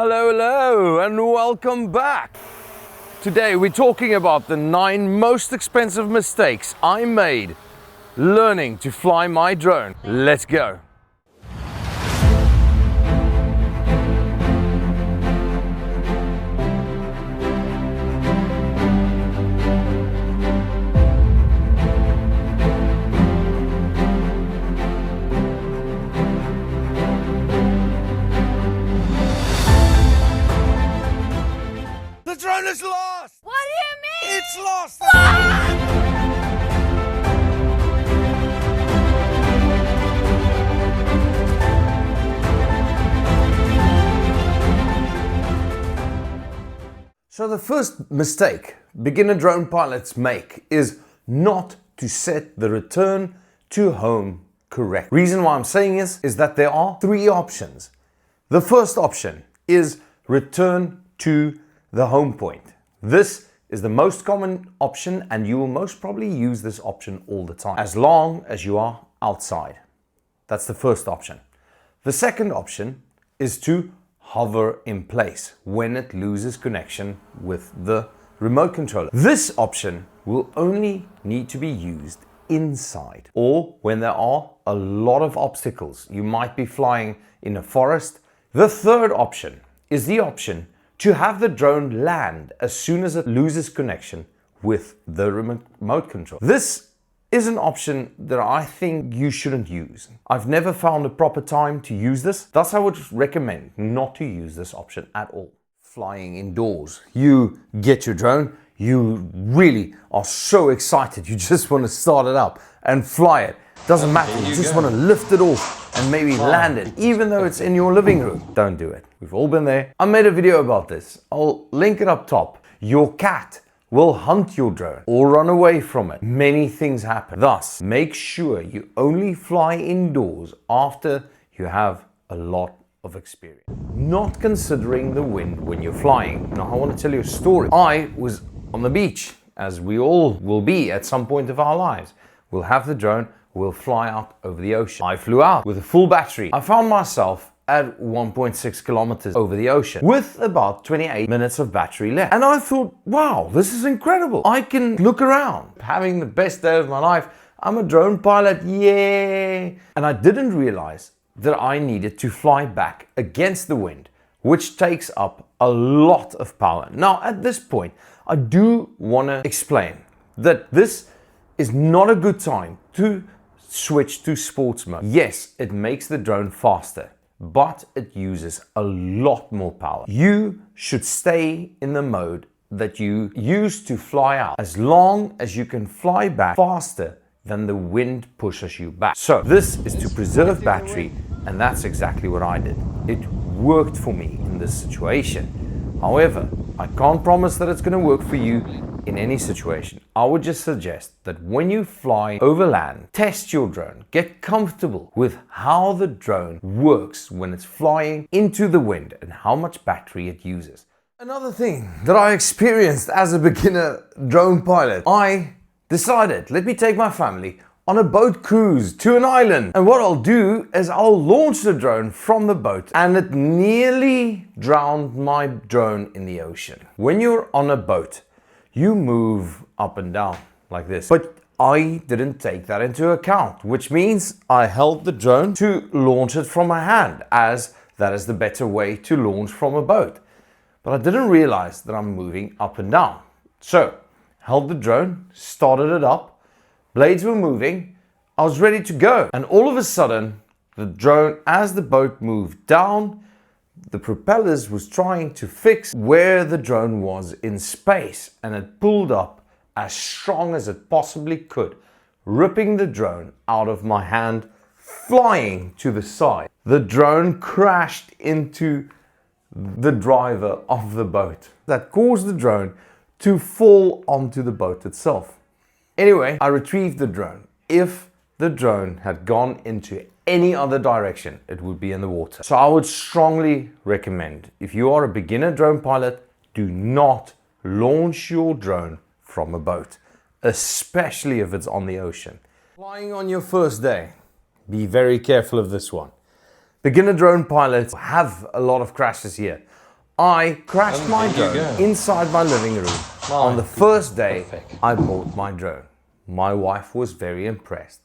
Hello, hello, and welcome back. Today we're talking about the 9 most expensive mistakes I made learning to fly my drone. Let's go. The drone is lost! What do you mean? It's lost! So the first mistake beginner drone pilots make is not to set the return to home correct. Reason why I'm saying this is that there are 3 options. The first option is return to the home point. This is the most common option and you will most probably use this option all the time as long as you are outside. That's the first option. The second option is to hover in place when it loses connection with the remote controller. This option will only need to be used inside or when there are a lot of obstacles. You might be flying in a forest. The third option is the option to have the drone land as soon as it loses connection with the remote control. This is an option that I think you shouldn't use. I've never found a proper time to use this, thus I would recommend not to use this option at all. Flying indoors, you get your drone, you really are so excited, you just want to start it up and fly it. Doesn't matter, you just want to lift it off and maybe land it, even though it's in your living room. Don't do it. We've all been there. I made a video about this. I'll link it up top. Your cat will hunt your drone or run away from it. Many things happen. Thus, make sure you only fly indoors after you have a lot of experience. Not considering the wind when you're flying. Now, I want to tell you a story. I was on the beach, as we all will be at some point of our lives. We'll have the drone, we'll fly out over the ocean. I flew out with a full battery. I found myself at 1.6 kilometers over the ocean with about 28 minutes of battery left. And I thought, wow, this is incredible. I can look around, having the best day of my life. I'm a drone pilot, yay! And I didn't realize that I needed to fly back against the wind, which takes up a lot of power. Now, at this point, I do want to explain that this is not a good time to switch to sports mode. Yes, it makes the drone faster, but it uses a lot more power. You should stay in the mode that you use to fly out as long as you can fly back faster than the wind pushes you back. So this is to preserve battery, and that's exactly what I did. It worked for me in this situation. However, I can't promise that it's going to work for you in any situation. I would just suggest that when you fly over land, test your drone, get comfortable with how the drone works when it's flying into the wind and how much battery it uses. Another thing that I experienced as a beginner drone pilot, I decided, let me take my family on a boat cruise to an island. And what I'll do is I'll launch the drone from the boat, and it nearly drowned my drone in the ocean. When you're on a boat, you move up and down like this. But I didn't take that into account, which means I held the drone to launch it from my hand, as that is the better way to launch from a boat. But I didn't realize that I'm moving up and down. So, held the drone, started it up, blades were moving, I was ready to go. And all of a sudden, the drone, as the boat moved down, the propellers was trying to fix where the drone was in space, and it pulled up as strong as it possibly could, ripping the drone out of my hand, flying to the side. The drone crashed into the driver of the boat. That caused the drone to fall onto the boat itself. Anyway, I retrieved the drone. If the drone had gone into any other direction, it would be in the water. So I would strongly recommend, if you are a beginner drone pilot, do not launch your drone from a boat, especially if it's on the ocean. Flying on your first day, be very careful of this one. Beginner drone pilots have a lot of crashes here. I crashed my drone inside my living room on the first day I bought my drone. My wife was very impressed.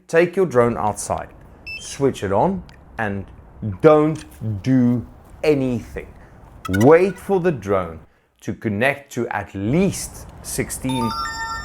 Take your drone outside, switch it on, and don't do anything. Wait for the drone to connect to at least 16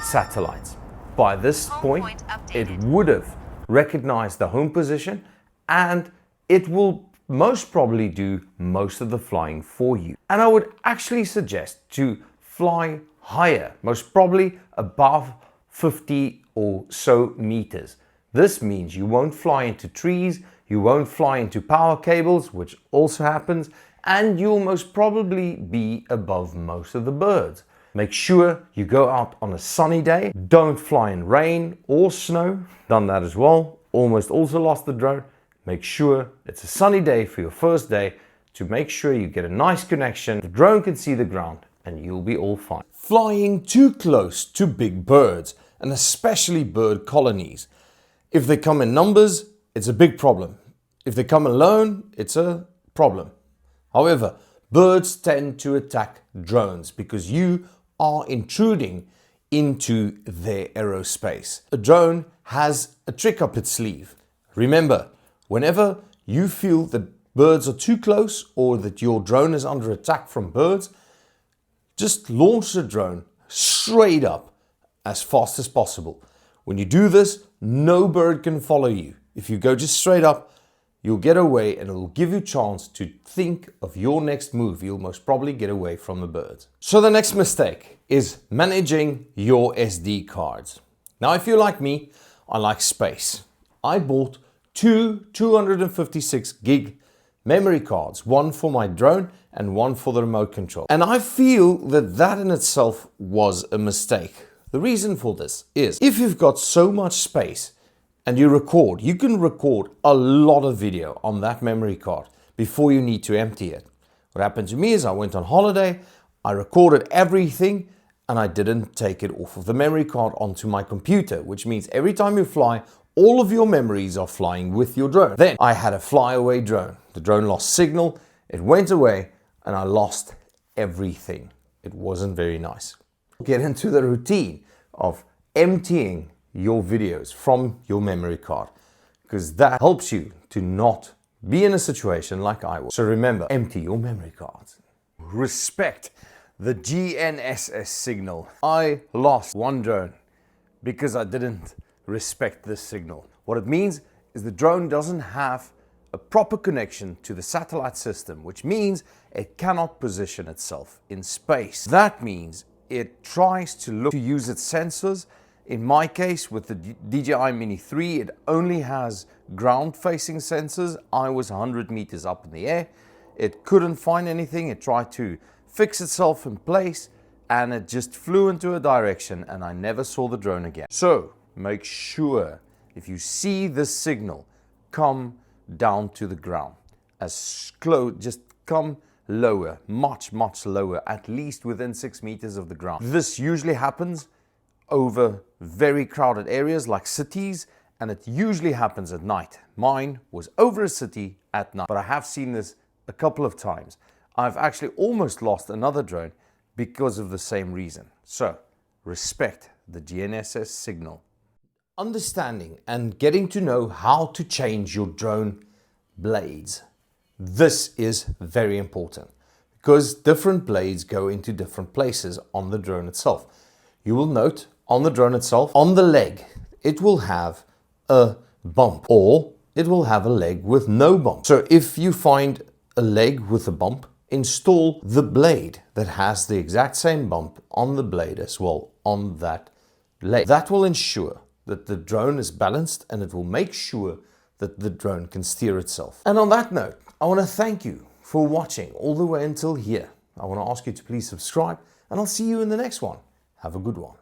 satellites. By this point, it would have recognized the home position and it will most probably do most of the flying for you. And I would actually suggest to fly higher, most probably above 50 or so meters. This means you won't fly into trees, you won't fly into power cables, which also happens, and you'll most probably be above most of the birds. Make sure you go out on a sunny day. Don't fly in rain or snow. Done that as well. Almost also lost the drone. Make sure it's a sunny day for your first day to make sure you get a nice connection. The drone can see the ground and you'll be all fine. Flying too close to big birds, and especially bird colonies. If they come in numbers, it's a big problem. If they come alone, it's a problem. However, birds tend to attack drones because you are intruding into their aerospace. A drone has a trick up its sleeve. Remember, whenever you feel that birds are too close or that your drone is under attack from birds, just launch the drone straight up as fast as possible. When you do this, no bird can follow you. If you go just straight up, you'll get away and it will give you a chance to think of your next move. You'll most probably get away from the birds. So the next mistake is managing your SD cards. Now, if you're like me, I like space. I bought two 256 gig memory cards, one for my drone and one for the remote control. And I feel that that in itself was a mistake. The reason for this is if you've got so much space and you record, you can record a lot of video on that memory card before you need to empty it. What happened to me is I went on holiday, I recorded everything and I didn't take it off of the memory card onto my computer, which means every time you fly, all of your memories are flying with your drone. Then I had a flyaway drone. The drone lost signal, it went away and I lost everything. It wasn't very nice. Get into the routine of emptying your videos from your memory card, because that helps you to not be in a situation like I was. So remember, empty your memory cards. Respect the GNSS signal. I lost one drone because I didn't respect this signal. What it means is the drone doesn't have a proper connection to the satellite system, which means it cannot position itself in space. That means it tries to use its sensors. In my case, with the DJI Mini 3, it only has ground-facing sensors. I was 100 meters up in the air. It couldn't find anything. It tried to fix itself in place and it just flew into a direction and I never saw the drone again. So make sure if you see this signal, come down to the ground. Just come lower, much lower, at least within 6 meters of the ground. This usually happens over very crowded areas like cities, and it usually happens at night. Mine was over a city at night, but I have seen this a couple of times. I've actually almost lost another drone because of the same reason. So respect the GNSS signal. Understanding and getting to know how to change your drone blades. This is very important because different blades go into different places on the drone itself. You will note on the drone itself, on the leg, it will have a bump or it will have a leg with no bump. So if you find a leg with a bump, install the blade that has the exact same bump on the blade as well on that leg. That will ensure that the drone is balanced and it will make sure that the drone can steer itself. And on that note, I want to thank you for watching all the way until here. I want to ask you to please subscribe and I'll see you in the next one. Have a good one.